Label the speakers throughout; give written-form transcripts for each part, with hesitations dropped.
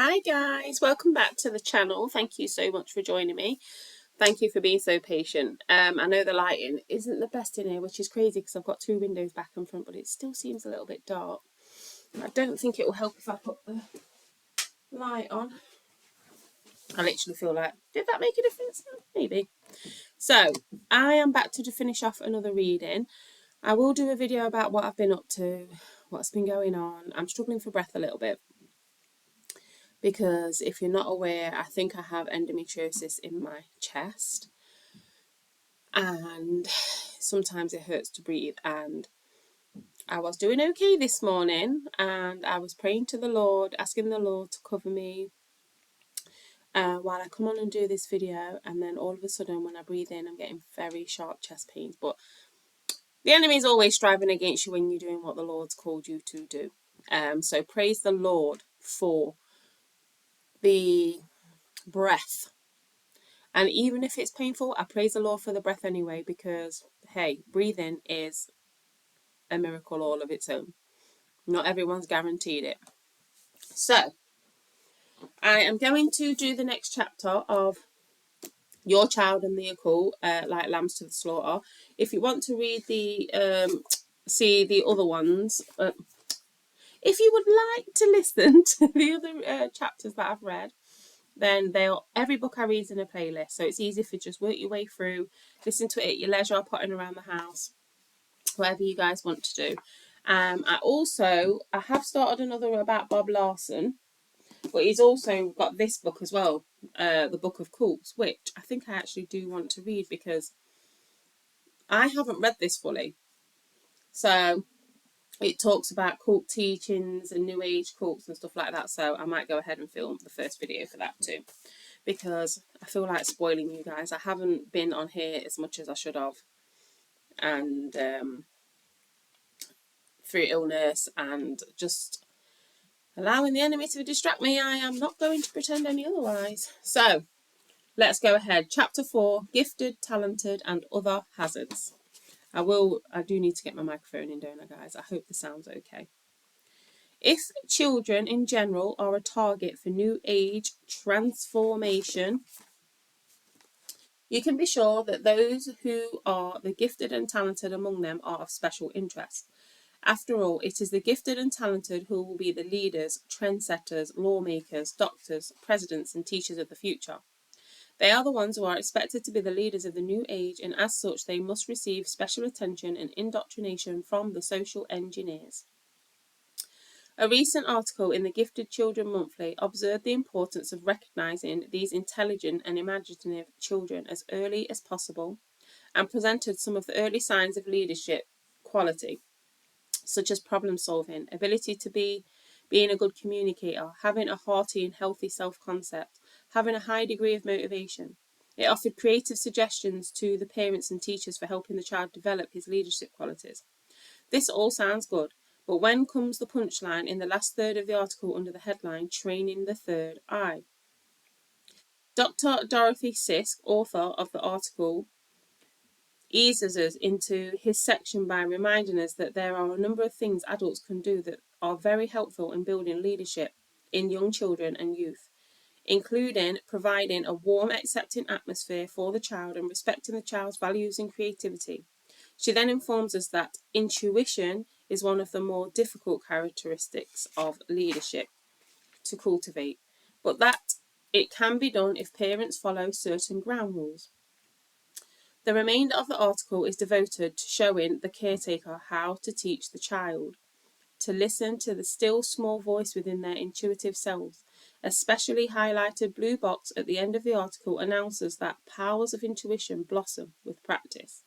Speaker 1: Hi guys, welcome back to the channel. Thank you so much for joining me. Thank you for being so patient. I know the lighting isn't the best in here, which is crazy because I've got two windows back and front, but it still seems a little bit dark. I don't think it will help if I put the light on. I literally feel like, did that make a difference? Maybe. So, I am back to finish off another reading. I will do a video about what I've been up to, what's been going on. I'm struggling for breath a little bit, because if you're not aware, I think I have endometriosis in my chest, and sometimes it hurts to breathe. And I was doing okay this morning, and I was praying to the Lord, asking the Lord to cover me while I come on and do this video. And then all of a sudden, when I breathe in, I'm getting very sharp chest pains. But the enemy is always striving against you when you're doing what the Lord's called you to do. So praise the Lord for the breath. And even if it's painful, I praise the Lord for the breath anyway, because, hey, breathing is a miracle all of its own. Not everyone's guaranteed it. So, I am going to do the next chapter of Your Child and the Occult, like Lambs to the Slaughter. If you want to read see the other ones, if you would like to listen to the other chapters that I've read, then every book I read is in a playlist, so it's easy for just work your way through, listen to it at your leisure, potting around the house, whatever you guys want to do. I have started another about Bob Larson, but he's also got this book as well, the Book of Cults, which I think I actually do want to read because I haven't read this fully. So it talks about cult teachings and New Age cults and stuff like that, so I might go ahead and film the first video for that too, because I feel like spoiling you guys. I haven't been on here as much as I should have, and through illness and just allowing the enemy to distract me, I am not going to pretend any otherwise. So let's go ahead. Chapter 4, Gifted, Talented and Other Hazards. I do need to get my microphone in, don't I, guys? I hope this sounds okay. If children in general are a target for New Age transformation, you can be sure that those who are the gifted and talented among them are of special interest. After all, it is the gifted and talented who will be the leaders, trendsetters, lawmakers, doctors, presidents, and teachers of the future. They are the ones who are expected to be the leaders of the new age, and as such, they must receive special attention and indoctrination from the social engineers. A recent article in the Gifted Children Monthly observed the importance of recognizing these intelligent and imaginative children as early as possible, and presented some of the early signs of leadership quality, such as problem solving, ability to being a good communicator, having a hearty and healthy self-concept, having a high degree of motivation. It offered creative suggestions to the parents and teachers for helping the child develop his leadership qualities. This all sounds good, but when comes the punchline in the last third of the article under the headline, Training the Third Eye? Dr. Dorothy Sisk, author of the article, eases us into his section by reminding us that there are a number of things adults can do that are very helpful in building leadership in young children and youth, including providing a warm, accepting atmosphere for the child and respecting the child's values and creativity. She then informs us that intuition is one of the more difficult characteristics of leadership to cultivate, but that it can be done if parents follow certain ground rules. The remainder of the article is devoted to showing the caretaker how to teach the child to listen to the still small voice within their intuitive selves. A specially highlighted blue box at the end of the article announces that powers of intuition blossom with practice,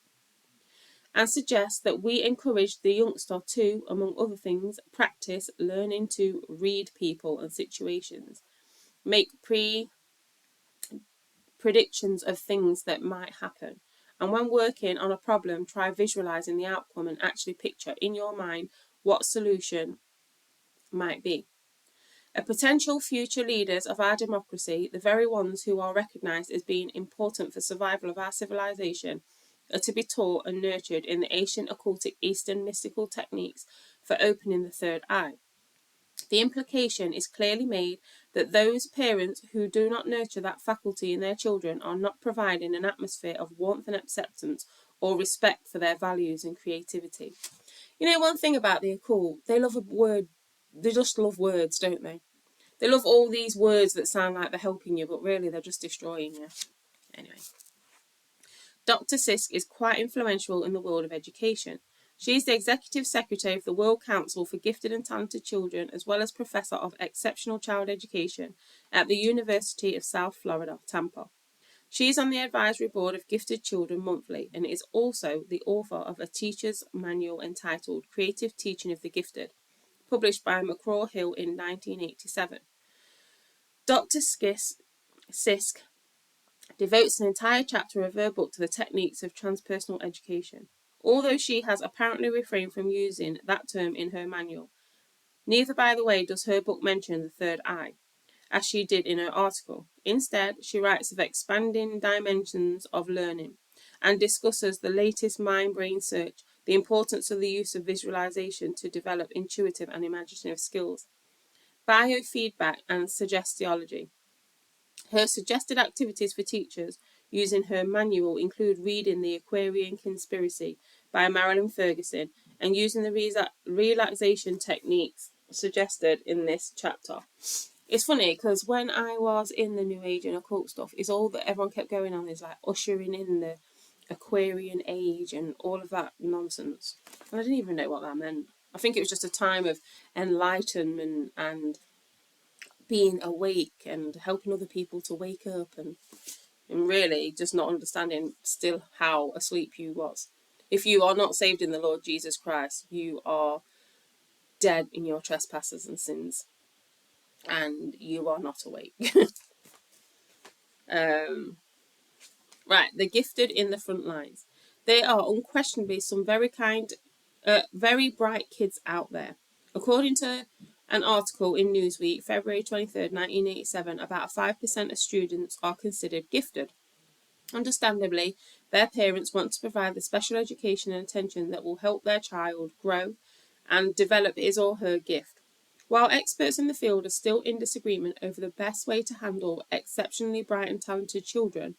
Speaker 1: and suggests that we encourage the youngster to, among other things, practice learning to read people and situations, make predictions of things that might happen, and when working on a problem, try visualizing the outcome and actually picture in your mind what solution might be. Potential future leaders of our democracy, the very ones who are recognised as being important for survival of our civilization, are to be taught and nurtured in the ancient occultic Eastern mystical techniques for opening the third eye. The implication is clearly made that those parents who do not nurture that faculty in their children are not providing an atmosphere of warmth and acceptance or respect for their values and creativity. You know, one thing about the occult, they love a word, they just love words, don't they? They love all these words that sound like they're helping you, but really they're just destroying you. Anyway. Dr. Sisk is quite influential in the world of education. She is the Executive Secretary of the World Council for Gifted and Talented Children, as well as Professor of Exceptional Child Education at the University of South Florida, Tampa. She is on the advisory board of Gifted Children Monthly and is also the author of a teacher's manual entitled Creative Teaching of the Gifted, published by McGraw-Hill in 1987. Dr. Sisk devotes an entire chapter of her book to the techniques of transpersonal education, although she has apparently refrained from using that term in her manual. Neither, by the way, does her book mention the third eye, as she did in her article. Instead, she writes of expanding dimensions of learning and discusses the latest mind-brain search, the importance of the use of visualization to develop intuitive and imaginative skills, biofeedback and suggestiology. Her suggested activities for teachers using her manual include reading The Aquarian Conspiracy by Marilyn Ferguson and using the relaxation techniques suggested in this chapter. It's funny because when I was in the New Age and occult stuff, it's all that everyone kept going on is like ushering in the Aquarian age and all of that nonsense. And I didn't even know what that meant. I think it was just a time of enlightenment and being awake and helping other people to wake up and really just not understanding still how asleep you was. If you are not saved in the Lord Jesus Christ, you are dead in your trespasses and sins, and you are not awake. Right, the gifted in the front lines. They are unquestionably some very bright kids out there. According to an article in Newsweek, February 23rd, 1987, about 5% of students are considered gifted. Understandably, their parents want to provide the special education and attention that will help their child grow and develop his or her gift. While experts in the field are still in disagreement over the best way to handle exceptionally bright and talented children,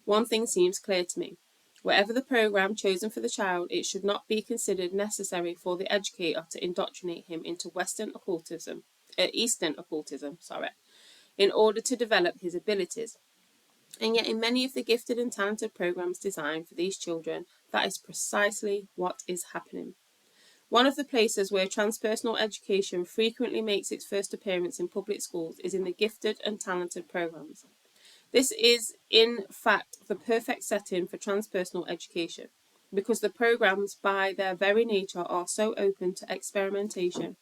Speaker 1: one thing seems clear to me. Whatever the program chosen for the child, it should not be considered necessary for the educator to indoctrinate him into Eastern occultism, in order to develop his abilities. And yet, in many of the gifted and talented programs designed for these children, that is precisely what is happening. One of the places where transpersonal education frequently makes its first appearance in public schools is in the gifted and talented programs. This is, in fact, the perfect setting for transpersonal education, because the programs, by their very nature, are so open to experimentation.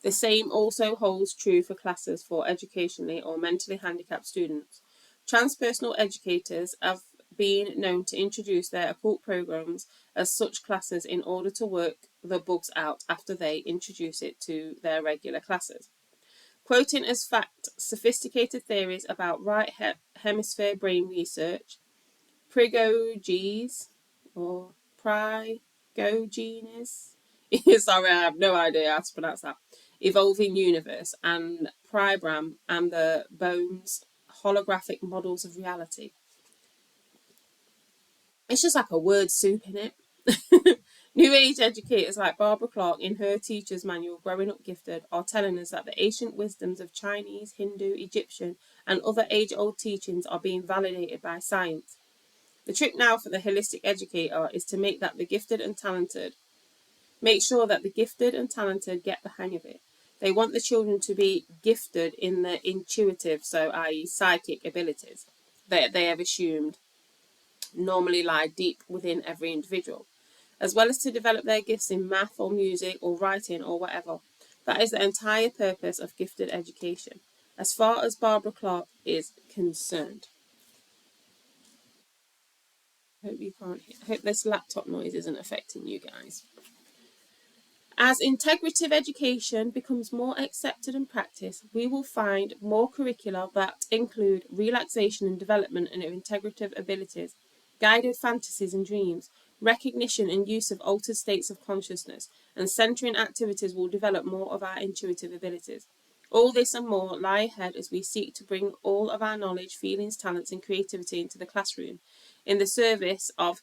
Speaker 1: The same also holds true for classes for educationally or mentally handicapped students. Transpersonal educators have been known to introduce their occult programs as such classes in order to work the bugs out after they introduce it to their regular classes. Quoting as fact sophisticated theories about right hemisphere brain research, Prigogines, or Prigogines, sorry, I have no idea how to pronounce that, Evolving Universe, and Pribram and the Bones holographic models of reality. It's just like a word soup, innit? New Age educators like Barbara Clark in her teacher's manual, Growing Up Gifted, are telling us that the ancient wisdoms of Chinese, Hindu, Egyptian, and other age-old teachings are being validated by science. The trick now for the holistic educator is to make sure that the gifted and talented get the hang of it. They want the children to be gifted in the intuitive, i.e. psychic abilities that they have assumed normally lie deep within every individual, as well as to develop their gifts in math or music or writing or whatever. That is the entire purpose of gifted education, as far as Barbara Clark is concerned. Hope this laptop noise isn't affecting you guys. As integrative education becomes more accepted and practiced, we will find more curricula that include relaxation and development of integrative abilities, guided fantasies and dreams, recognition and use of altered states of consciousness, and centering activities will develop more of our intuitive abilities. All this and more lie ahead as we seek to bring all of our knowledge, feelings, talents, and creativity into the classroom in the service of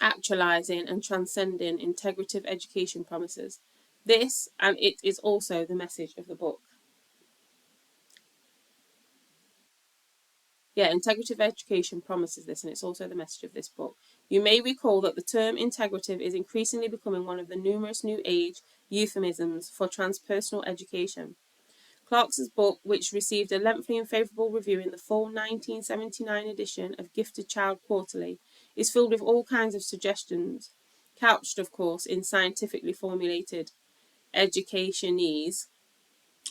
Speaker 1: actualizing and transcending integrative education promises. This, and it is also the message of the book. Yeah, integrative education promises this, and it's also the message of this book. You may recall that the term integrative is increasingly becoming one of the numerous new age euphemisms for transpersonal education. Clark's book, which received a lengthy and favourable review in the fall 1979 edition of Gifted Child Quarterly, is filled with all kinds of suggestions, couched, of course, in scientifically formulated educationese,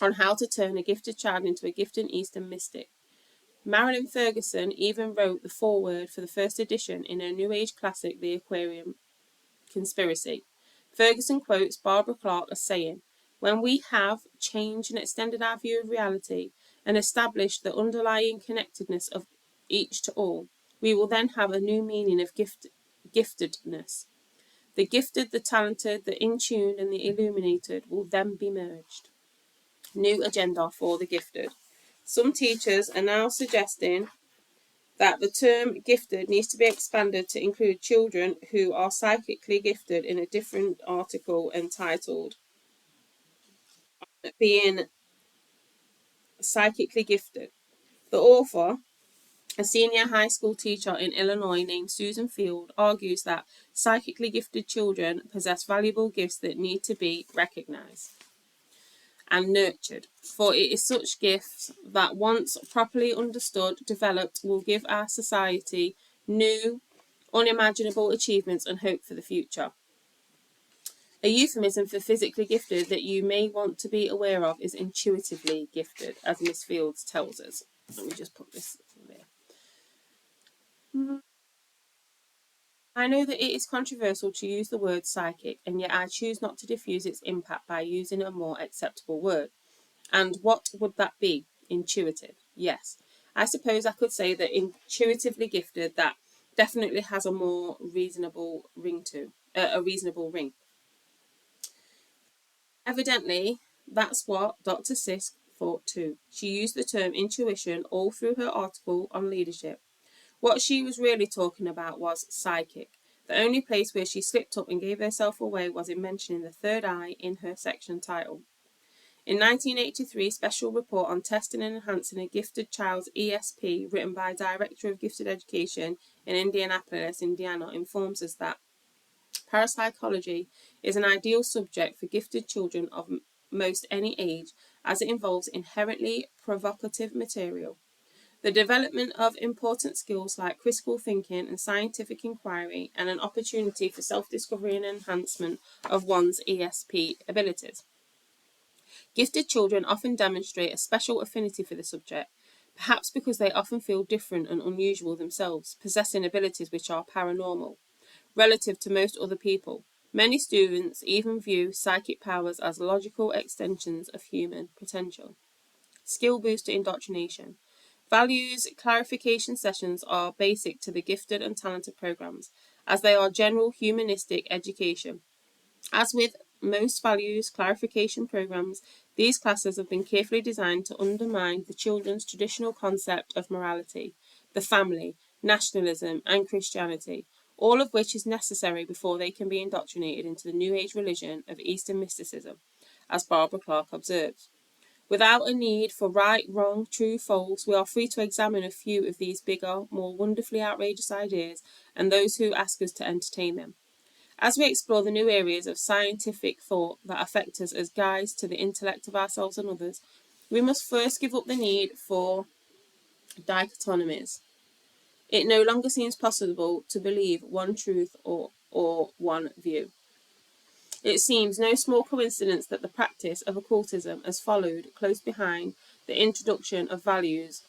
Speaker 1: on how to turn a gifted child into a gifted Eastern mystic. Marilyn Ferguson even wrote the foreword for the first edition in her New Age classic, The Aquarium Conspiracy. Ferguson quotes Barbara Clark as saying, "When we have changed and extended our view of reality and established the underlying connectedness of each to all, we will then have a new meaning of giftedness. The gifted, the talented, the in-tuned, and the illuminated will then be merged." New agenda for the gifted. Some teachers are now suggesting that the term gifted needs to be expanded to include children who are psychically gifted in a different article entitled Being Psychically Gifted. The author, a senior high school teacher in Illinois named Susan Field, argues that psychically gifted children possess valuable gifts that need to be recognized and nurtured, for it is such gifts that, once properly understood, developed, will give our society new, unimaginable achievements and hope for the future. A euphemism for physically gifted that you may want to be aware of is intuitively gifted, as Miss Fields tells us. Let me just put this there. I know that it is controversial to use the word psychic, and yet I choose not to diffuse its impact by using a more acceptable word. And what would that be? Intuitive. Yes. I suppose I could say that intuitively gifted, that definitely has a more reasonable ring to, a reasonable ring. Evidently, that's what Dr. Sisk thought too. She used the term intuition all through her article on leadership. What she was really talking about was psychic. The only place where she slipped up and gave herself away was in mentioning the third eye in her section title. In 1983, Special Report on Testing and Enhancing a Gifted Child's ESP, written by Director of Gifted Education in Indianapolis, Indiana, informs us that parapsychology is an ideal subject for gifted children of most any age, as it involves inherently provocative material. The development of important skills like critical thinking and scientific inquiry, and an opportunity for self-discovery and enhancement of one's ESP abilities. Gifted children often demonstrate a special affinity for the subject, perhaps because they often feel different and unusual themselves, possessing abilities which are paranormal, relative to most other people. Many students even view psychic powers as logical extensions of human potential. Skill booster indoctrination. Values clarification sessions are basic to the gifted and talented programs, as they are general humanistic education. As with most values clarification programs, these classes have been carefully designed to undermine the children's traditional concept of morality, the family, nationalism, and Christianity, all of which is necessary before they can be indoctrinated into the New Age religion of Eastern mysticism, as Barbara Clark observes. Without a need for right, wrong, true, false, we are free to examine a few of these bigger, more wonderfully outrageous ideas and those who ask us to entertain them. As we explore the new areas of scientific thought that affect us as guides to the intellect of ourselves and others, we must first give up the need for dichotomies. It no longer seems possible to believe one truth or one view. It seems no small coincidence that the practice of occultism has followed close behind the introduction of values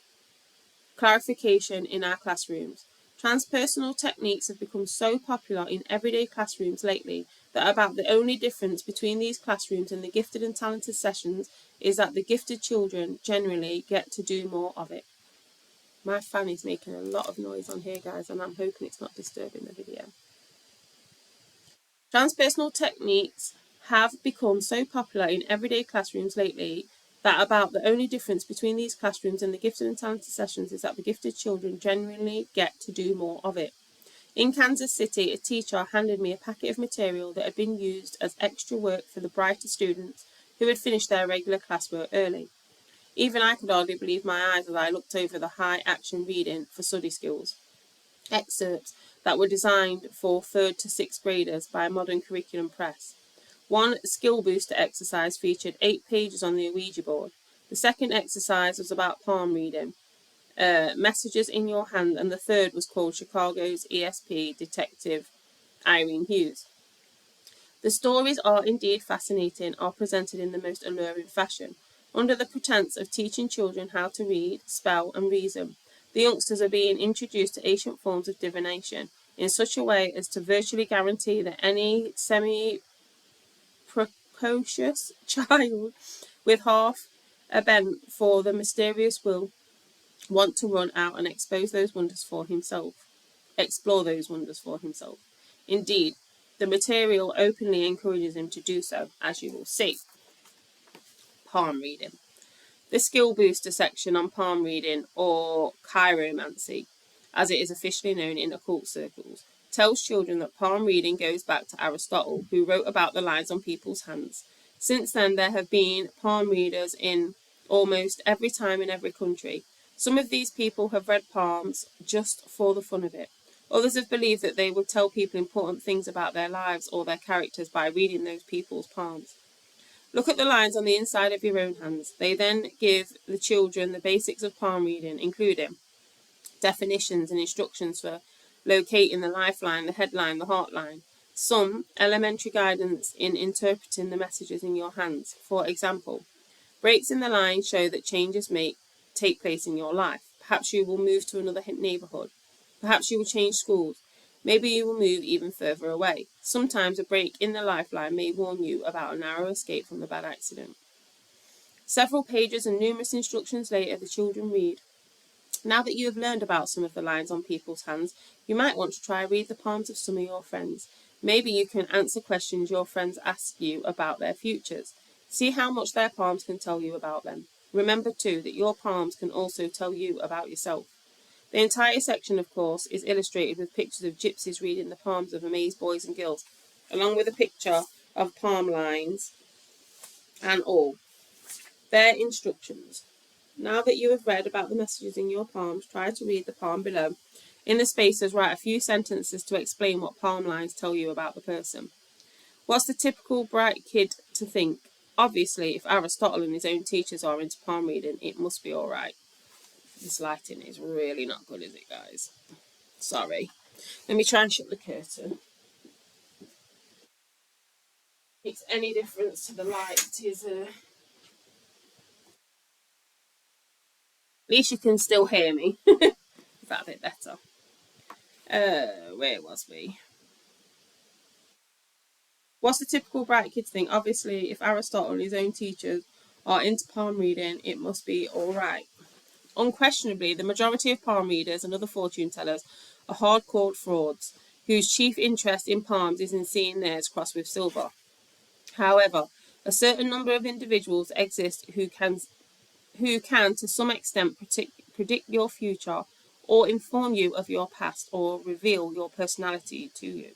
Speaker 1: clarification in our classrooms. Transpersonal techniques have become so popular in everyday classrooms lately that about the only difference between these classrooms and the gifted and talented sessions is that the gifted children generally get to do more of it. My fan is making a lot of noise on here, guys, and I'm hoping it's not disturbing the video. Transpersonal techniques have become so popular in everyday classrooms lately that about the only difference between these classrooms and the gifted and talented sessions is that the gifted children genuinely get to do more of it. In Kansas City, a teacher handed me a packet of material that had been used as extra work for the brighter students who had finished their regular classwork early. Even I could hardly believe my eyes as I looked over the high action reading for study skills excerpts that were designed for 3rd to 6th graders by Modern Curriculum Press. One skill booster exercise featured 8 pages on the Ouija board. The second exercise was about palm reading, messages in your hand, and the third was called Chicago's ESP detective Irene Hughes. The stories are indeed fascinating, are presented in the most alluring fashion. Under the pretense of teaching children how to read, spell, and reason, the youngsters are being introduced to ancient forms of divination in such a way as to virtually guarantee that any semi-precocious child with half a bent for the mysterious will want to run out and explore those wonders for himself. Indeed, the material openly encourages him to do so, as you will see. Palm reading. The skill booster section on palm reading, or chiromancy, as it is officially known in occult circles, tells children that palm reading goes back to Aristotle, who wrote about the lines on people's hands. Since then, there have been palm readers in almost every time in every country. Some of these people have read palms just for the fun of it. Others have believed that they would tell people important things about their lives or their characters by reading those people's palms. Look at the lines on the inside of your own hands. They then give the children the basics of palm reading, including definitions and instructions for locating the lifeline, the headline, the heartline. Some elementary guidance in interpreting the messages in your hands. For example, breaks in the line show that changes may take place in your life. Perhaps you will move to another neighborhood. Perhaps you will change schools. Maybe you will move even further away. Sometimes a break in the lifeline may warn you about a narrow escape from a bad accident. Several pages and numerous instructions later, the children read. Now that you have learned about some of the lines on people's hands, you might want to try read the palms of some of your friends. Maybe you can answer questions your friends ask you about their futures. See how much their palms can tell you about them. Remember, too, that your palms can also tell you about yourself. The entire section, of course, is illustrated with pictures of gypsies reading the palms of amazed boys and girls, along with a picture of palm lines and all. Their instructions. Now that you have read about the messages in your palms, try to read the palm below. In the spaces, write a few sentences to explain what palm lines tell you about the person. What's the typical bright kid to think? Obviously, if Aristotle and his own teachers are into palm reading, it must be all right. This lighting is really not good, is it, guys? Sorry. Let me try and shut the curtain. If it's any difference to the light, is at least you can still hear me. Is that a bit better? Where was we? What's the typical bright kid thing? Obviously, if Aristotle and his own teachers are into palm reading, it must be all right. Unquestionably, the majority of palm readers and other fortune tellers are hardcore frauds, whose chief interest in palms is in seeing theirs crossed with silver. However, a certain number of individuals exist who can to some extent predict your future or inform you of your past or reveal your personality to you.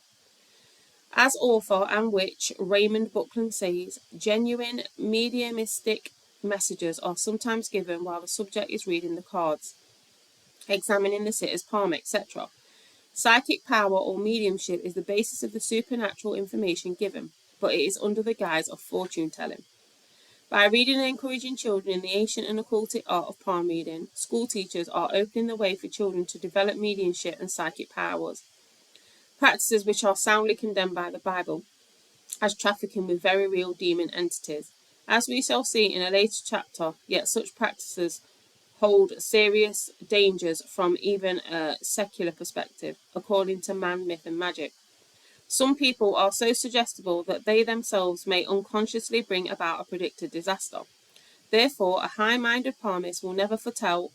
Speaker 1: As author and witch Raymond Buckland says, genuine mediumistic messages are sometimes given while the subject is reading the cards, examining the sitter's palm, etc. Psychic power or mediumship is the basis of the supernatural information given, but it is under the guise of fortune telling. By reading and encouraging children in the ancient and occultic art of palm reading, school teachers are opening the way for children to develop mediumship and psychic powers, practices which are soundly condemned by the Bible as trafficking with very real demon entities. As we shall see in a later chapter, yet such practices hold serious dangers from even a secular perspective, according to man, myth, and magic. Some people are so suggestible that they themselves may unconsciously bring about a predicted disaster. Therefore, a high-minded palmist will never foretell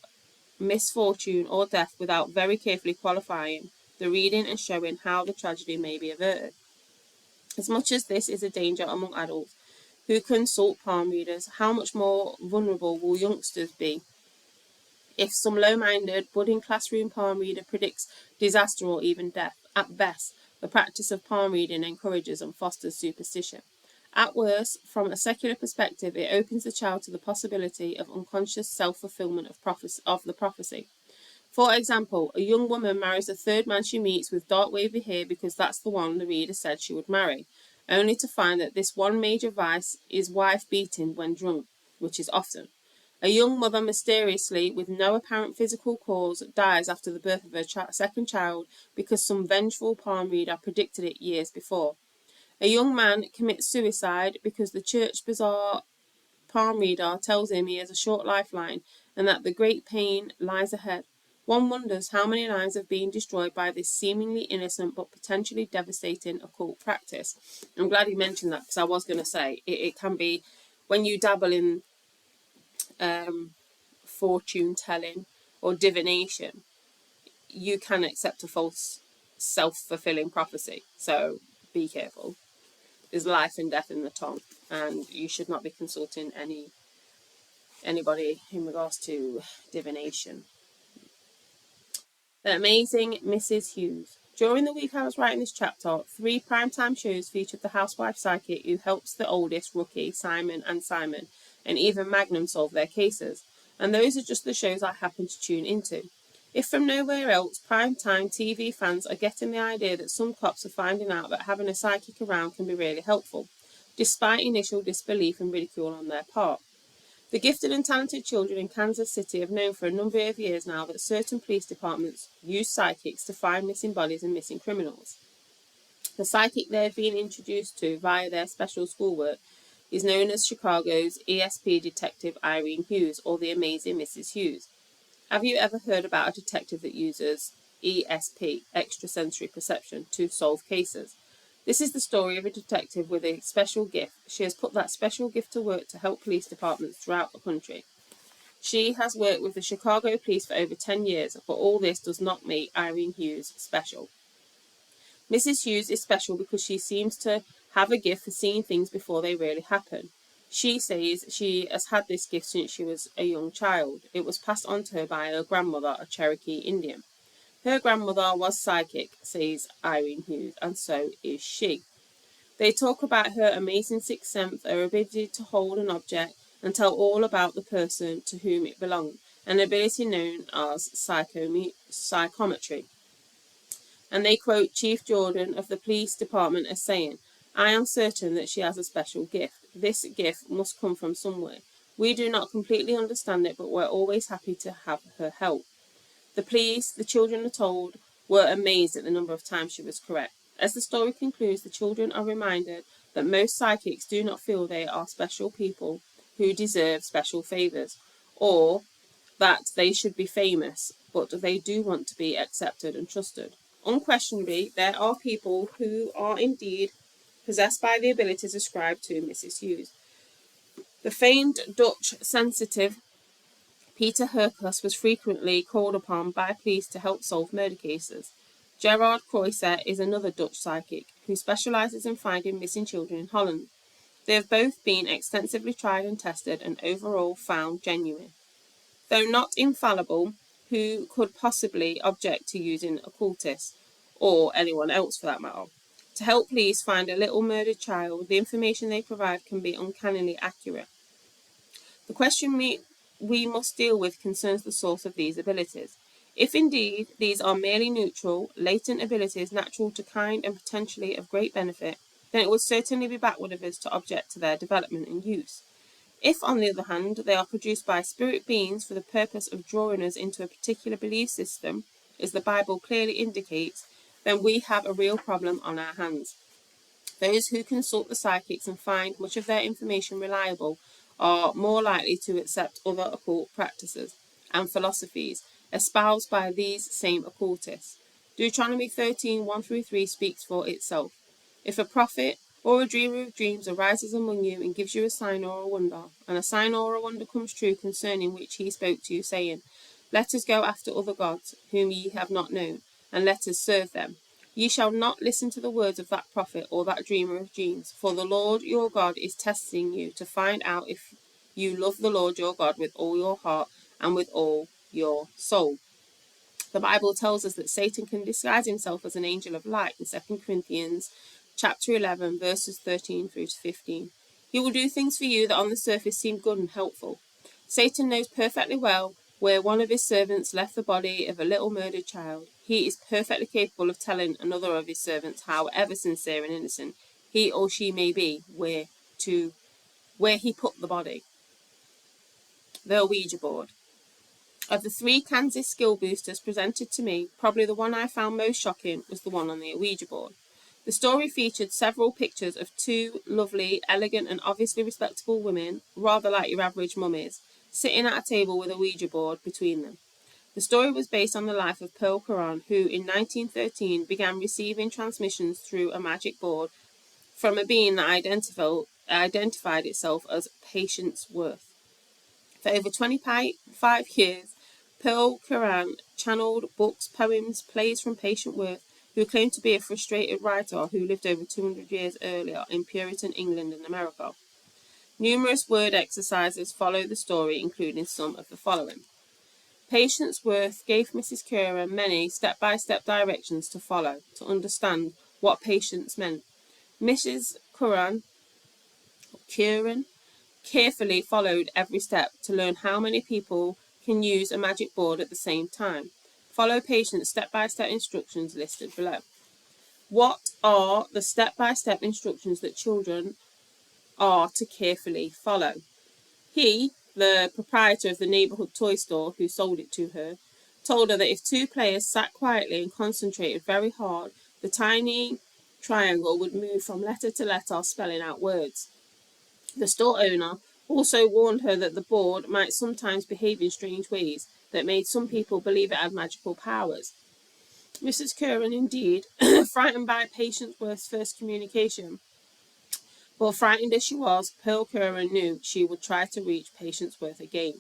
Speaker 1: misfortune or death without very carefully qualifying the reading and showing how the tragedy may be averted. As much as this is a danger among adults who consult palm readers, how much more vulnerable will youngsters be if some low-minded, budding classroom palm reader predicts disaster or even death? At best, the practice of palm reading encourages and fosters superstition. At worst, from a secular perspective, it opens the child to the possibility of unconscious self-fulfillment of the prophecy. For example, a young woman marries the third man she meets with dark wavy hair because that's the one the reader said she would marry, only to find that this one major vice is wife beating when drunk, which is often. A young mother mysteriously, with no apparent physical cause, dies after the birth of her second child because some vengeful palm reader predicted it years before. A young man commits suicide because the church bazaar palm reader tells him he has a short lifeline and that the great pain lies ahead. One wonders how many lives have been destroyed by this seemingly innocent but potentially devastating occult practice. I'm glad you mentioned that, because I was going to say it can be, when you dabble in fortune telling or divination, you can accept a false self-fulfilling prophecy. So be careful. There's life and death in the tongue, and you should not be consulting anybody in regards to divination. The Amazing Mrs. Hughes. During the week I was writing this chapter, 3 primetime shows featured the housewife psychic who helps the oldest rookie, Simon, and even Magnum solve their cases. And those are just the shows I happen to tune into. If from nowhere else, primetime TV fans are getting the idea that some cops are finding out that having a psychic around can be really helpful, despite initial disbelief and ridicule on their part. The gifted and talented children in Kansas City have known for a number of years now that certain police departments use psychics to find missing bodies and missing criminals. The psychic they've been introduced to via their special schoolwork is known as Chicago's ESP detective Irene Hughes, or the Amazing Mrs. Hughes. Have you ever heard about a detective that uses ESP, extrasensory perception, to solve cases? This is the story of a detective with a special gift. She has put that special gift to work to help police departments throughout the country. She has worked with the Chicago police for over 10 years, but all this does not make Irene Hughes special. Mrs. Hughes is special because she seems to have a gift for seeing things before they really happen. She says she has had this gift since she was a young child. It was passed on to her by her grandmother, a Cherokee Indian. Her grandmother was psychic, says Irene Hughes, and so is she. They talk about her amazing sixth sense, her ability to hold an object and tell all about the person to whom it belonged, an ability known as psychometry. And they quote Chief Jordan of the police department as saying, "I am certain that she has a special gift. This gift must come from somewhere. We do not completely understand it, but we're always happy to have her help." The police, the children are told, were amazed at the number of times she was correct. As the story concludes, the children are reminded that most psychics do not feel they are special people who deserve special favours, or that they should be famous, but they do want to be accepted and trusted. Unquestionably, there are people who are indeed possessed by the abilities ascribed to Mrs. Hughes. The famed Dutch sensitive Peter Herkus was frequently called upon by police to help solve murder cases. Gerard Croiset is another Dutch psychic who specialises in finding missing children in Holland. They have both been extensively tried and tested and overall found genuine. Though not infallible, who could possibly object to using occultists, or anyone else for that matter, to help police find a little murdered child? The information they provide can be uncannily accurate. The question we must deal with concerns the source of these abilities. If indeed these are merely neutral, latent abilities natural to kind and potentially of great benefit, then it would certainly be backward of us to object to their development and use. If, on the other hand, they are produced by spirit beings for the purpose of drawing us into a particular belief system, as the Bible clearly indicates, then we have a real problem on our hands. Those who consult the psychics and find much of their information reliable are more likely to accept other occult practices and philosophies espoused by these same occultists. Deuteronomy 13:1-3 speaks for itself. If a prophet or a dreamer of dreams arises among you and gives you a sign or a wonder, and a sign or a wonder comes true concerning which he spoke to you, saying, "Let us go after other gods, whom ye have not known, and let us serve them," Ye shall not listen to the words of that prophet or that dreamer of dreams, for the Lord your God is testing you to find out if you love the Lord your God with all your heart and with all your soul. The Bible tells us that Satan can disguise himself as an angel of light in 2 Corinthians chapter 11, verses 13 through to 15. He will do things for you that on the surface seem good and helpful. Satan knows perfectly well where one of his servants left the body of a little murdered child. He is perfectly capable of telling another of his servants, however sincere and innocent he or she may be, where he put the body. The Ouija board. Of the 3 Kansas skill boosters presented to me, probably the one I found most shocking was the one on the Ouija board. The story featured several pictures of 2 lovely, elegant and obviously respectable women, rather like your average mummies, sitting at a table with a Ouija board between them. The story was based on the life of Pearl Curran, who in 1913 began receiving transmissions through a magic board from a being that identified itself as Patience Worth. For over 25 years, Pearl Curran channeled books, poems, plays from Patient Worth, who claimed to be a frustrated writer who lived over 200 years earlier in Puritan England and America. Numerous word exercises follow the story, including some of the following. Patience Worth gave Mrs. Curran many step-by-step directions to follow to understand what patience meant. Mrs. Curran carefully followed every step to learn how many people can use a magic board at the same time. Follow Patient's step-by-step instructions listed below. What are the step-by-step instructions that children are to carefully follow? He, the proprietor of the neighbourhood toy store who sold it to her, told her that if 2 players sat quietly and concentrated very hard, the tiny triangle would move from letter to letter, spelling out words. The store owner also warned her that the board might sometimes behave in strange ways that made some people believe it had magical powers. Mrs. Curran, indeed, frightened by Patience Worth's first communication, but frightened as she was, Pearl Curran knew she would try to reach Patience Worth again.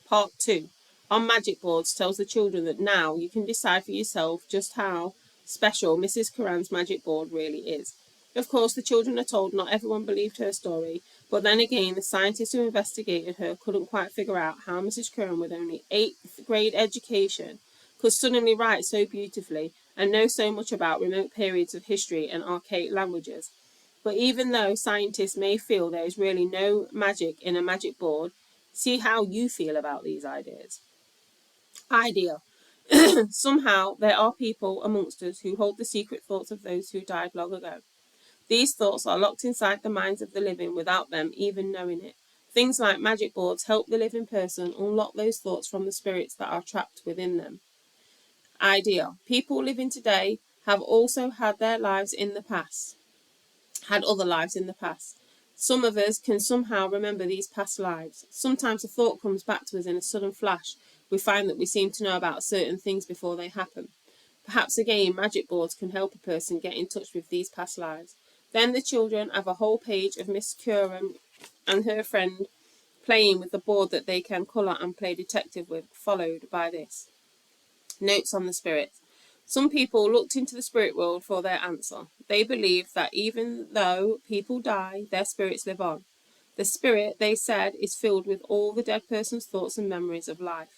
Speaker 1: Part 2. On Magic Boards tells the children that now you can decide for yourself just how special Mrs. Curran's magic board really is. Of course, the children are told not everyone believed her story, but then again, the scientists who investigated her couldn't quite figure out how Mrs. Curran, with only 8th grade education, could suddenly write so beautifully and know so much about remote periods of history and archaic languages. But even though scientists may feel there is really no magic in a magic board, see how you feel about these ideas. Idea. Somehow there are people amongst us who hold the secret thoughts of those who died long ago. These thoughts are locked inside the minds of the living without them even knowing it. Things like magic boards help the living person unlock those thoughts from the spirits that are trapped within them. Idea. People living today have also had other lives in the past. Some of us can somehow remember these past lives. Sometimes a thought comes back to us in a sudden flash. We find that we seem to know about certain things before they happen. Perhaps again, magic boards can help a person get in touch with these past lives. Then the children have a whole page of Miss Curran and her friend playing with the board that they can colour and play detective with, followed by this. Notes on the spirit. Some people looked into the spirit world for their answer. They believed that even though people die, their spirits live on. The spirit, they said, is filled with all the dead person's thoughts and memories of life.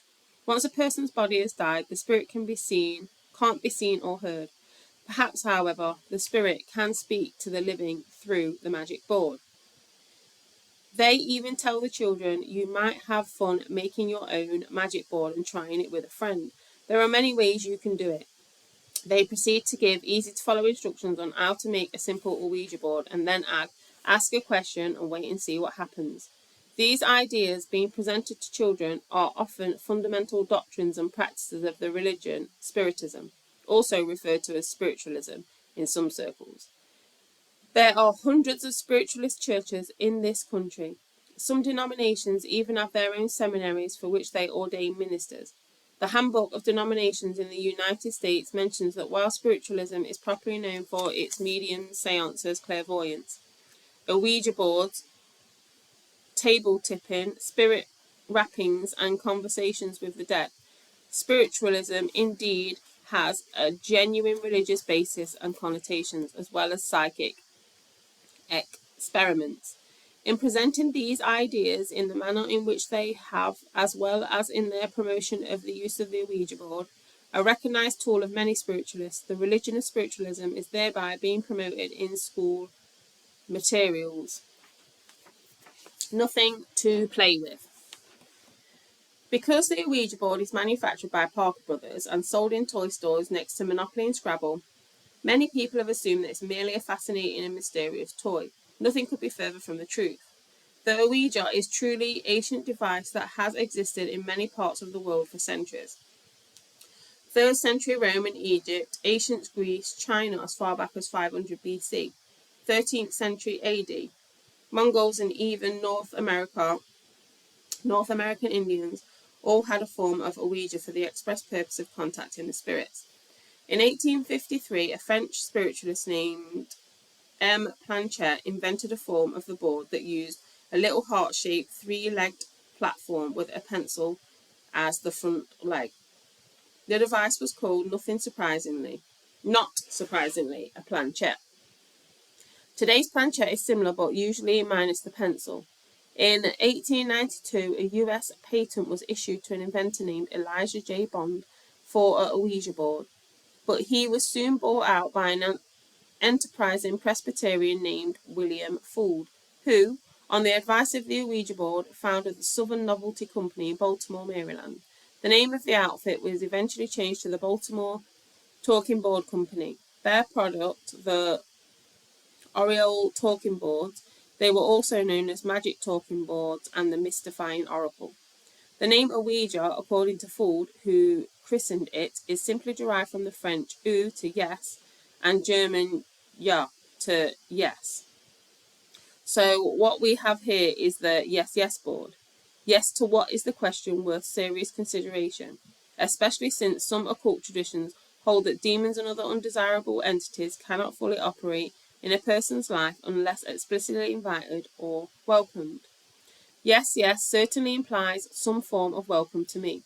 Speaker 1: Once a person's body has died, the spirit can't be seen or heard. Perhaps, however, the spirit can speak to the living through the magic board. They even tell the children you might have fun making your own magic board and trying it with a friend. There are many ways you can do it. They proceed to give easy-to-follow instructions on how to make a simple Ouija board and then ask a question and wait and see what happens. These ideas being presented to children are often fundamental doctrines and practices of the religion, Spiritism, also referred to as spiritualism in some circles. There are hundreds of spiritualist churches in this country. Some denominations even have their own seminaries for which they ordain ministers. The Handbook of Denominations in the United States mentions that while spiritualism is properly known for its mediums, seances, clairvoyance, Ouija boards, table tipping, spirit rappings, and conversations with the dead, spiritualism indeed has a genuine religious basis and connotations, as well as psychic experiments. In presenting these ideas in the manner in which they have, as well as in their promotion of the use of the Ouija board, a recognised tool of many spiritualists, the religion of spiritualism is thereby being promoted in school materials. Nothing to play with. Because the Ouija board is manufactured by Parker Brothers and sold in toy stores next to Monopoly and Scrabble, many people have assumed that it's merely a fascinating and mysterious toy. Nothing could be further from the truth. The Ouija is truly an ancient device that has existed in many parts of the world for centuries. 3rd century Rome and Egypt, ancient Greece, China as far back as 500 BC, 13th century AD, Mongols and even North American Indians all had a form of Ouija for the express purpose of contacting the spirits. In 1853, a French spiritualist named M. Planchet invented a form of the board that used a little heart-shaped three-legged platform with a pencil as the front leg. The device was called, not surprisingly, a planchet. Today's planchet is similar but usually minus the pencil. In 1892, a US patent was issued to an inventor named Elijah J. Bond for a Ouija board, but he was soon bought out by an enterprising Presbyterian named William Fuld, who, on the advice of the Ouija board, founded the Southern Novelty Company in Baltimore, Maryland. The name of the outfit was eventually changed to the Baltimore Talking Board Company. Their product, the Oriole Talking Boards, they were also known as Magic Talking Boards and the Mystifying Oracle. The name Ouija, according to Fuld, who christened it, is simply derived from the French ou to yes and German ja to yes. So what we have here is the yes board. Yes to what is the question worth serious consideration, especially since some occult traditions hold that demons and other undesirable entities cannot fully operate in a person's life unless explicitly invited or welcomed. Yes certainly implies some form of welcome to me.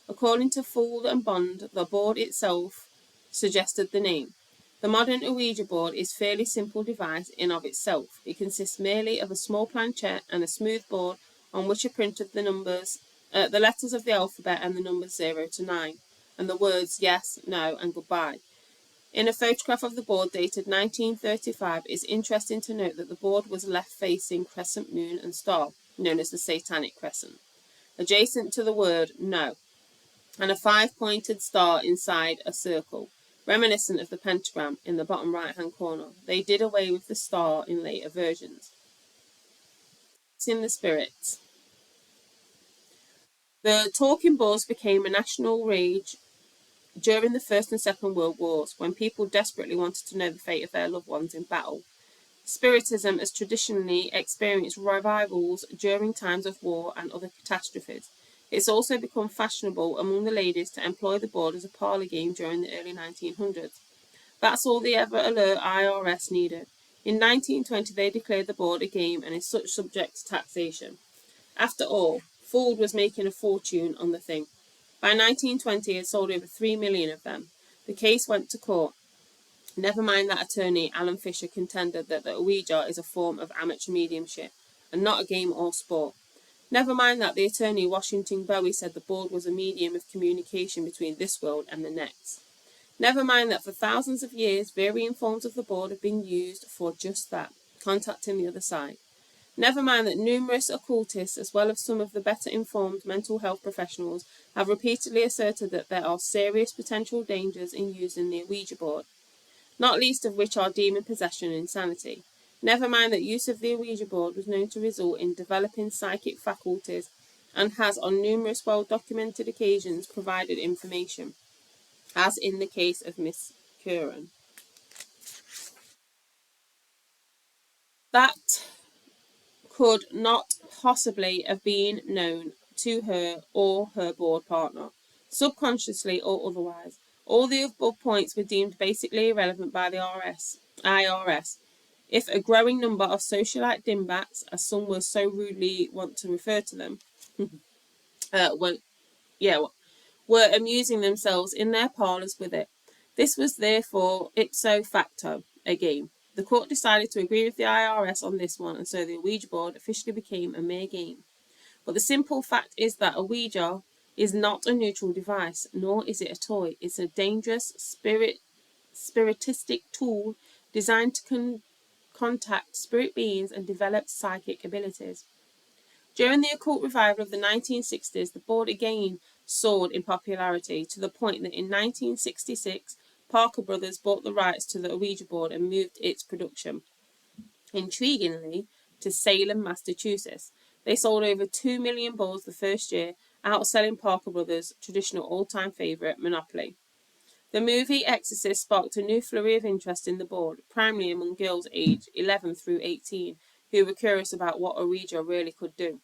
Speaker 1: According to Fuld and Bond, the board itself suggested the name. The modern Ouija board is a fairly simple device in of itself. It consists merely of a small planchet and a smooth board on which are printed the letters of the alphabet and the numbers 0 to 9, and the words yes, no, and goodbye. In a photograph of the board dated 1935, it's interesting to note that the board was left facing crescent moon and star, known as the Satanic Crescent, adjacent to the word no, and a 5-pointed star inside a circle, reminiscent of the pentagram in the bottom right-hand corner. They did away with the star in later versions. In the spirits. The talking boards became a national rage during the First and Second World Wars, when people desperately wanted to know the fate of their loved ones in battle. Spiritism has traditionally experienced revivals during times of war and other catastrophes. It's also become fashionable among the ladies to employ the board as a parlour game during the early 1900s. That's all the ever alert IRS needed. In 1920, they declared the board a game and is such subject to taxation. After all, Fuld was making a fortune on the thing. By 1920, he had sold over 3 million of them. The case went to court. Never mind that attorney, Alan Fisher, contended that the Ouija is a form of amateur mediumship and not a game or sport. Never mind that the attorney, Washington Bowie, said the board was a medium of communication between this world and the next. Never mind that for thousands of years, varying forms of the board have been used for just that, contacting the other side. Never mind that numerous occultists, as well as some of the better informed mental health professionals, have repeatedly asserted that there are serious potential dangers in using the Ouija board, not least of which are demon possession and insanity. Never mind that use of the Ouija board was known to result in developing psychic faculties and has on numerous well-documented occasions provided information, as in the case of Miss Curran. That could not possibly have been known to her or her board partner, subconsciously or otherwise. All the above points were deemed basically irrelevant by the IRS. If a growing number of socialite dimbats, as some were so rudely want to refer to them, were amusing themselves in their parlours with it, This was therefore ipso facto a game. The court decided to agree with the IRS on this one, and so the Ouija board officially became a mere game. But the simple fact is that a Ouija is not a neutral device, nor is it a toy. It's a dangerous, spiritistic tool designed to contact spirit beings and develop psychic abilities. During the occult revival of the 1960s, the board again soared in popularity to the point that in 1966, Parker Brothers bought the rights to the Ouija board and moved its production, intriguingly, to Salem, Massachusetts. They sold over 2 million boards the first year, outselling Parker Brothers' traditional all-time favourite, Monopoly. The movie Exorcist sparked a new flurry of interest in the board, primarily among girls aged 11 through 18, who were curious about what a Ouija really could do.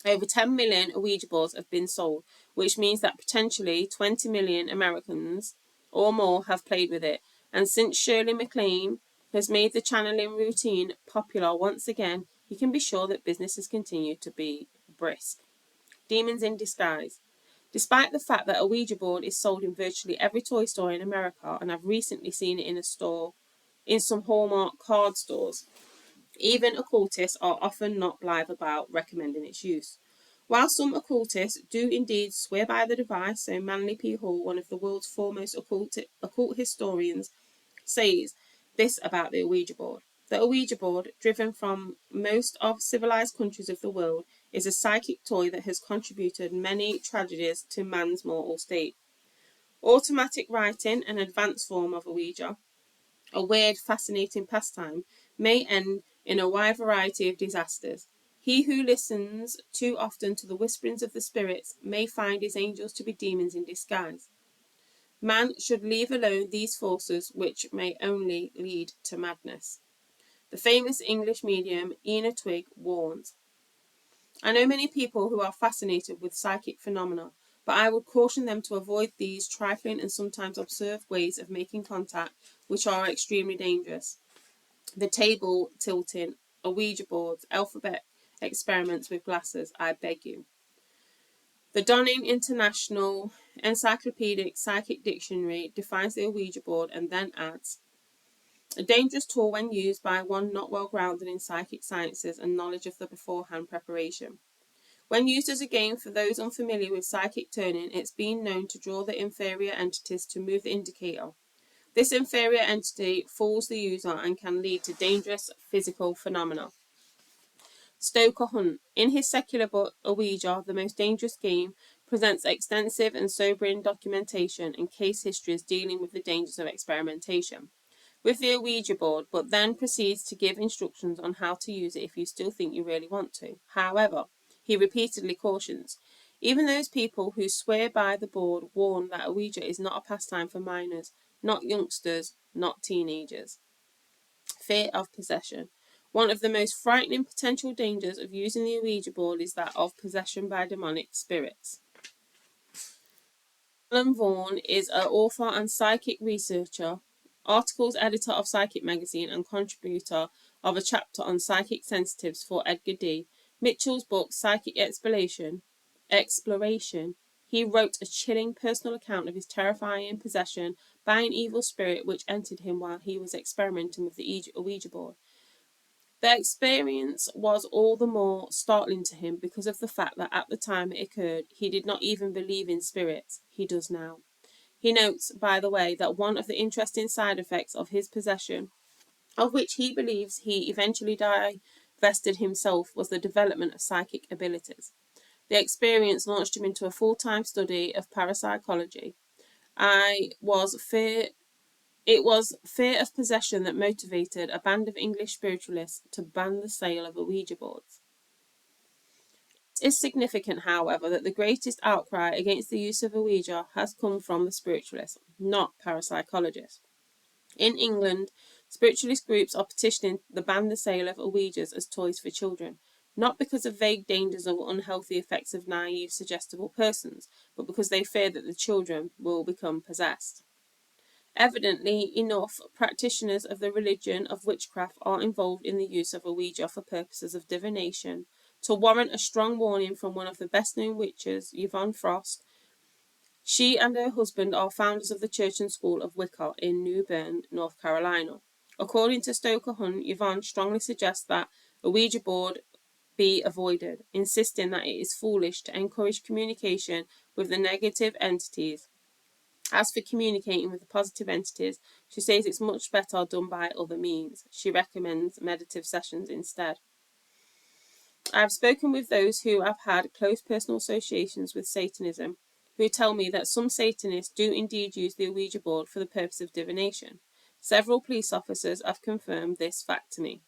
Speaker 1: Over 10 million Ouija boards have been sold, which means that potentially 20 million Americans or more have played with it. And since Shirley MacLaine has made the channeling routine popular once again, you can be sure that businesses continue to be brisk. Demons in disguise. Despite the fact that a Ouija board is sold in virtually every toy store in America, and I've recently seen it in a store, in some Hallmark card stores, even occultists are often not blithe about recommending its use. While some occultists do indeed swear by the device, so Manly P. Hall, one of the world's foremost occult historians, says this about the Ouija board. The Ouija board, driven from most of civilized countries of the world, is a psychic toy that has contributed many tragedies to man's mortal state. Automatic writing, an advanced form of Ouija, a weird, fascinating pastime, may end in a wide variety of disasters. He who listens too often to the whisperings of the spirits may find his angels to be demons in disguise. Man should leave alone these forces which may only lead to madness. The famous English medium Ena Twigg warns, I know many people who are fascinated with psychic phenomena, but I would caution them to avoid these trifling and sometimes absurd ways of making contact, which are extremely dangerous. The table tilting, Ouija boards, alphabet experiments with glasses, I beg you. The Donning International Encyclopedic Psychic Dictionary defines the Ouija board and then adds, a dangerous tool when used by one not well grounded in psychic sciences and knowledge of the beforehand preparation. When used as a game for those unfamiliar with psychic turning, it's been known to draw the inferior entities to move the indicator. This inferior entity fools the user and can lead to dangerous physical phenomena. Stoker Hunt, in his secular book Ouija, The Most Dangerous Game, presents extensive and sobering documentation and case histories dealing with the dangers of experimentation with the Ouija board, but then proceeds to give instructions on how to use it if you still think you really want to. However, he repeatedly cautions, even those people who swear by the board warn that Ouija is not a pastime for minors, not youngsters, not teenagers. Fear of possession. One of the most frightening potential dangers of using the Ouija board is that of possession by demonic spirits. Alan Vaughan is an author and psychic researcher, articles editor of Psychic Magazine, and contributor of a chapter on psychic sensitives for Edgar D. Mitchell's book Psychic Exploration. He wrote a chilling personal account of his terrifying possession by an evil spirit which entered him while he was experimenting with the Ouija board. The experience was all the more startling to him because of the fact that at the time it occurred, he did not even believe in spirits. He does now. He notes, by the way, that one of the interesting side effects of his possession, of which he believes he eventually divested himself, was the development of psychic abilities. The experience launched him into a full-time study of parapsychology. It was fear of possession that motivated a band of English spiritualists to ban the sale of Ouija boards. It is significant, however, that the greatest outcry against the use of Ouija has come from the spiritualists, not parapsychologists. In England, spiritualist groups are petitioning to ban the sale of Ouijas as toys for children, not because of vague dangers or unhealthy effects of naive, suggestible persons, but because they fear that the children will become possessed. Evidently enough, practitioners of the religion of witchcraft are involved in the use of a Ouija for purposes of divination, to warrant a strong warning from one of the best-known witches, Yvonne Frost. She and her husband are founders of the Church and School of Wicca in New Bern, North Carolina. According to Stoker Hunt, Yvonne strongly suggests that a Ouija board be avoided, insisting that it is foolish to encourage communication with the negative entities. As for communicating with the positive entities, she says it's much better done by other means. She recommends meditative sessions instead. I have spoken with those who have had close personal associations with Satanism, who tell me that some Satanists do indeed use the Ouija board for the purpose of divination. Several police officers have confirmed this fact to me.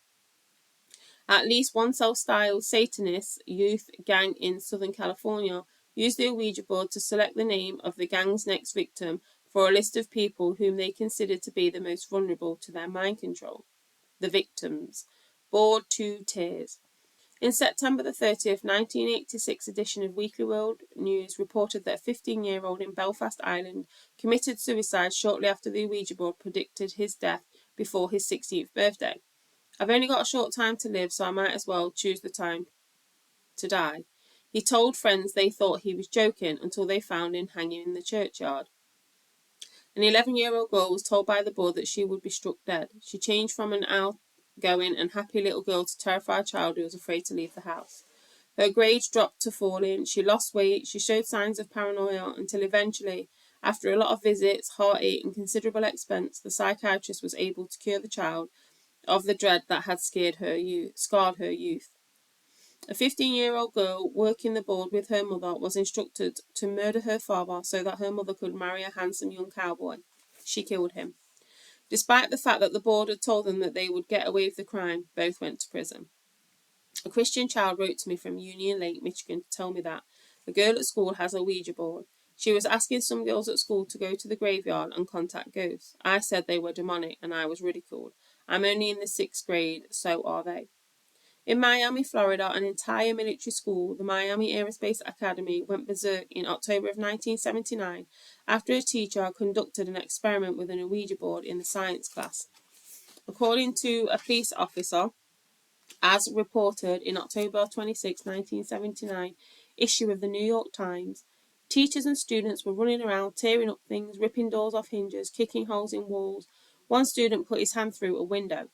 Speaker 1: At least one self-styled Satanist youth gang in Southern California used the Ouija board to select the name of the gang's next victim for a list of people whom they considered to be the most vulnerable to their mind control. The victims. Board 2 Tears. In September the 30th, 1986 edition of Weekly World News reported that a 15-year-old in Belfast, Ireland, committed suicide shortly after the Ouija board predicted his death before his 16th birthday. I've only got a short time to live, so I might as well choose the time to die. He told friends they thought he was joking until they found him hanging in the churchyard. An 11-year-old girl was told by the board that she would be struck dead. She changed from an outgoing and happy little girl to a terrified child who was afraid to leave the house. Her grades dropped to falling, she lost weight, she showed signs of paranoia until eventually, after a lot of visits, heartache and considerable expense, the psychiatrist was able to cure the child of the dread that had scarred her youth. A 15-year-old girl working the board with her mother was instructed to murder her father so that her mother could marry a handsome young cowboy. She killed him. Despite the fact that the board had told them that they would get away with the crime, both went to prison. A Christian child wrote to me from Union Lake, Michigan, to tell me that a girl at school has a Ouija board. She was asking some girls at school to go to the graveyard and contact ghosts. I said they were demonic and I was ridiculed. I'm only in the 6th grade, so are they. In Miami, Florida, an entire military school, the Miami Aerospace Academy, went berserk in October of 1979 after a teacher conducted an experiment with an Ouija board in the science class. According to a police officer, as reported in October 26, 1979, issue of the New York Times, teachers and students were running around, tearing up things, ripping doors off hinges, kicking holes in walls. One student put his hand through a window.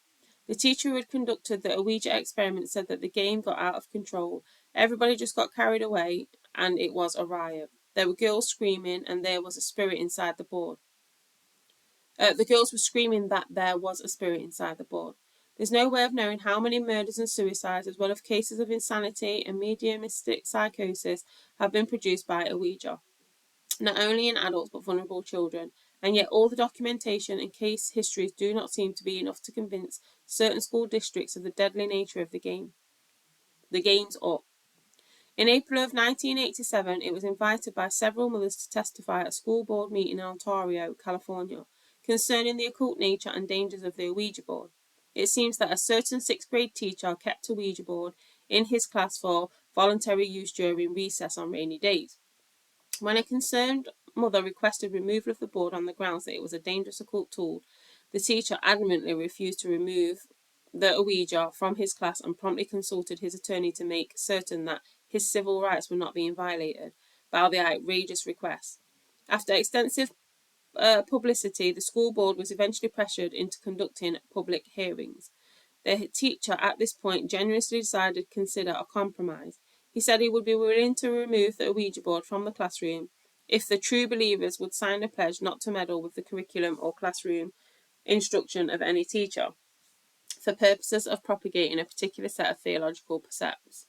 Speaker 1: The teacher who had conducted the Ouija experiment said that the game got out of control. Everybody just got carried away, and it was a riot. There were girls screaming, and there was a spirit inside the board. The girls were screaming that there was a spirit inside the board. There's no way of knowing how many murders and suicides, as well as cases of insanity and mediumistic psychosis, have been produced by a Ouija, not only in adults but vulnerable children. And yet all the documentation and case histories do not seem to be enough to convince certain school districts of the deadly nature of the game. The game's up. In April of 1987, it was invited by several mothers to testify at a school board meeting in Ontario, California, concerning the occult nature and dangers of the Ouija board. It seems that a certain 6th grade teacher kept a Ouija board in his class for voluntary use during recess on rainy days. When a concerned mother requested removal of the board on the grounds that it was a dangerous occult tool, the teacher adamantly refused to remove the Ouija from his class and promptly consulted his attorney to make certain that his civil rights were not being violated by the outrageous request. After extensive publicity, the school board was eventually pressured into conducting public hearings. The teacher at this point generously decided to consider a compromise. He said he would be willing to remove the Ouija board from the classroom if the true believers would sign a pledge not to meddle with the curriculum or classroom instruction of any teacher for purposes of propagating a particular set of theological precepts.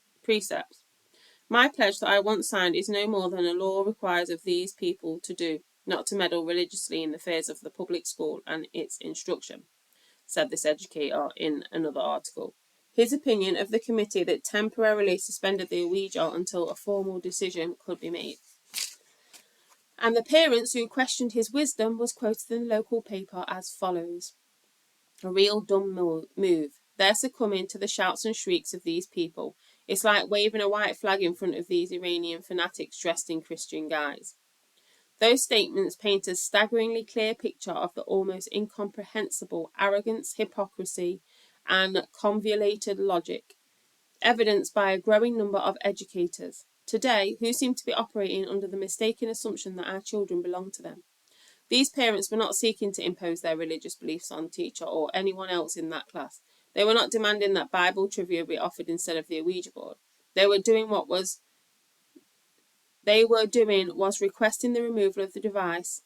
Speaker 1: My pledge that I once signed is no more than a law requires of these people to do, not to meddle religiously in the affairs of the public school and its instruction, said this educator in another article. His opinion of the committee that temporarily suspended the Ouija until a formal decision could be made. And the parents who questioned his wisdom was quoted in the local paper as follows. A real dumb move. They're succumbing to the shouts and shrieks of these people. It's like waving a white flag in front of these Iranian fanatics dressed in Christian guise. Those statements paint a staggeringly clear picture of the almost incomprehensible arrogance, hypocrisy, and convoluted logic, evidenced by a growing number of educators. Today, who seem to be operating under the mistaken assumption that our children belong to them. These parents were not seeking to impose their religious beliefs on teacher or anyone else in that class. They were not demanding that Bible trivia be offered instead of the Ouija board. They were doing was requesting the removal of the device,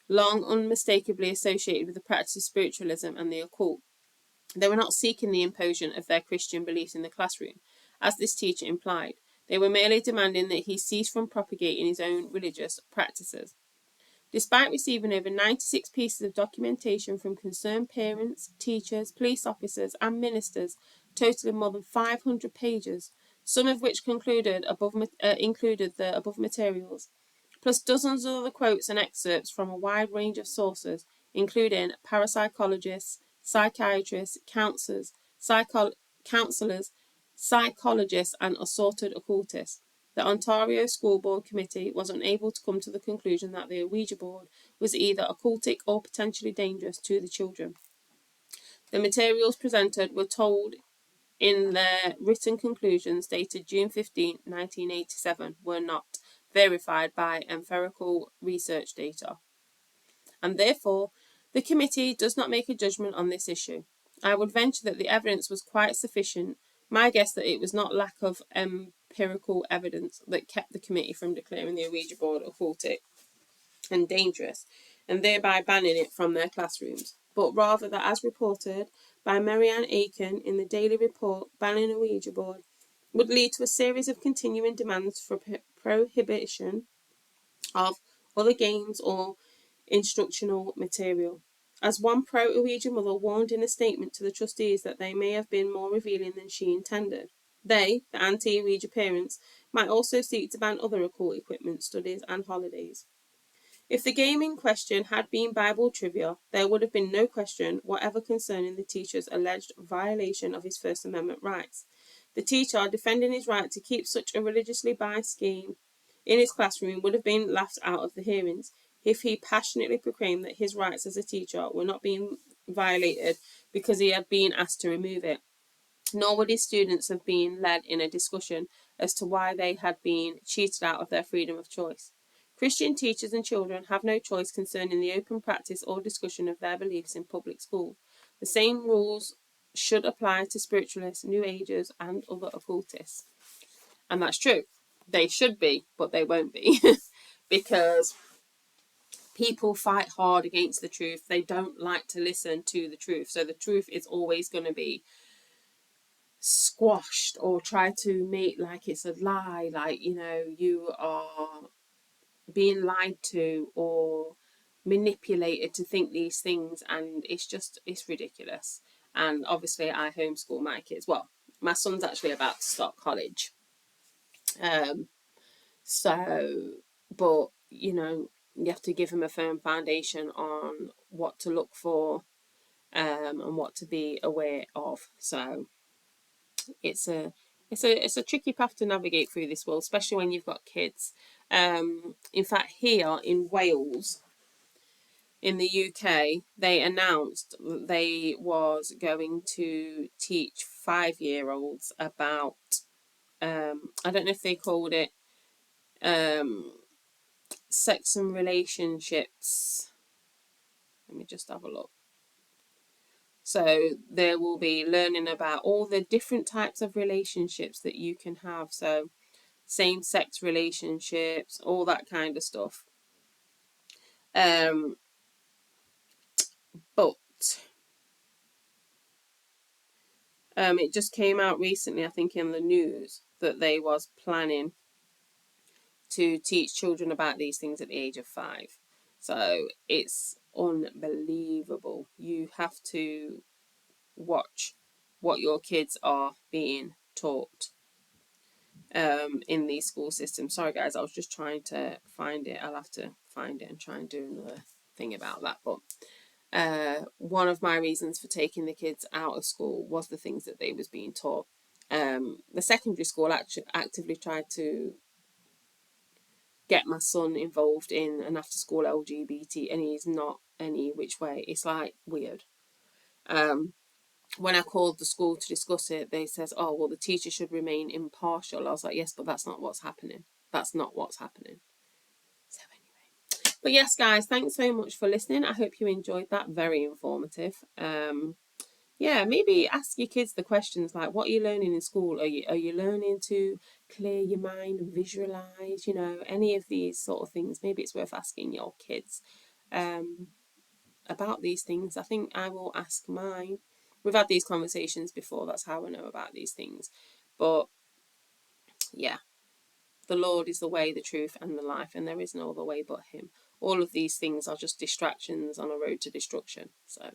Speaker 1: long unmistakably associated with the practice of spiritualism and the occult. They were not seeking the imposition of their Christian beliefs in the classroom, as this teacher implied. They were merely demanding that he cease from propagating his own religious practices. Despite receiving over 96 pieces of documentation from concerned parents, teachers, police officers, and ministers, totaling more than 500 pages, some of which included the above materials, plus dozens of other quotes and excerpts from a wide range of sources, including parapsychologists, psychiatrists, counselors, psychologists, and assorted occultists. The Ontario School Board Committee was unable to come to the conclusion that the Ouija board was either occultic or potentially dangerous to the children. The materials presented were told in their written conclusions dated June 15, 1987, were not verified by empirical research data, and therefore the committee does not make a judgment on this issue. I would venture that the evidence was quite sufficient. My guess that it was not lack of empirical evidence that kept the committee from declaring the Ouija board occultic and dangerous, and thereby banning it from their classrooms, but rather that, as reported by Marianne Aiken in the Daily Report, banning a Ouija board would lead to a series of continuing demands for prohibition of other games or instructional material. As one pro-Ouija mother warned in a statement to the trustees that they may have been more revealing than she intended. They, the anti-Ouija parents, might also seek to ban other occult equipment, studies and holidays. If the game in question had been Bible trivia, there would have been no question whatever concerning the teacher's alleged violation of his First Amendment rights. The teacher, defending his right to keep such a religiously biased game in his classroom, would have been laughed out of the hearings if he passionately proclaimed that his rights as a teacher were not being violated because he had been asked to remove it. Nor would his students have been led in a discussion as to why they had been cheated out of their freedom of choice. Christian teachers and children have no choice concerning the open practice or discussion of their beliefs in public school. The same rules should apply to spiritualists, New Agers, and other occultists. And that's true. They should be, but they won't be. Because people fight hard against the truth. They don't like to listen to the truth. So the truth is always going to be squashed or try to make like it's a lie, like, you know, you are being lied to or manipulated to think these things, and it's ridiculous. And obviously I homeschool my kids. Well, my son's actually about to start college, but you know, you have to give him a firm foundation on what to look for, and what to be aware of. So it's a tricky path to navigate through this world, especially when you've got kids. In fact, here in Wales, in the UK, they announced that they was going to teach 5-year-olds about, I don't know if they called it sex and relationships. Let me just have a look. So they will be learning about all the different types of relationships that you can have. So same-sex relationships, all that kind of stuff. But it just came out recently, I think, in the news that they was planning to teach children about these things at the age of 5. So it's unbelievable. You have to watch what your kids are being taught in these school systems. Sorry guys, I was just trying to find it. I'll have to find it and try and do another thing about that. But one of my reasons for taking the kids out of school was the things that they was being taught. The secondary school actually actively tried to get my son involved in an after school LGBT, and he's not any which way. It's like weird. when I called the school to discuss it, they says, oh, well, the teacher should remain impartial. I was like, yes, but that's not what's happening. That's not what's happening. So anyway. But yes, guys, thanks so much for listening. I hope you enjoyed that. Very informative. Yeah, maybe ask your kids the questions like, what are you learning in school? Are you learning to clear your mind and visualize? You know, any of these sort of things. Maybe it's worth asking your kids about these things. I think I will ask mine. We've had these conversations before. That's how I know about these things. But yeah, the Lord is the way, the truth, and the life, and there is no other way but Him. All of these things are just distractions on a road to destruction. So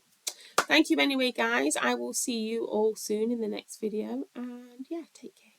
Speaker 1: thank you anyway, guys. I will see you all soon in the next video. And yeah, take care.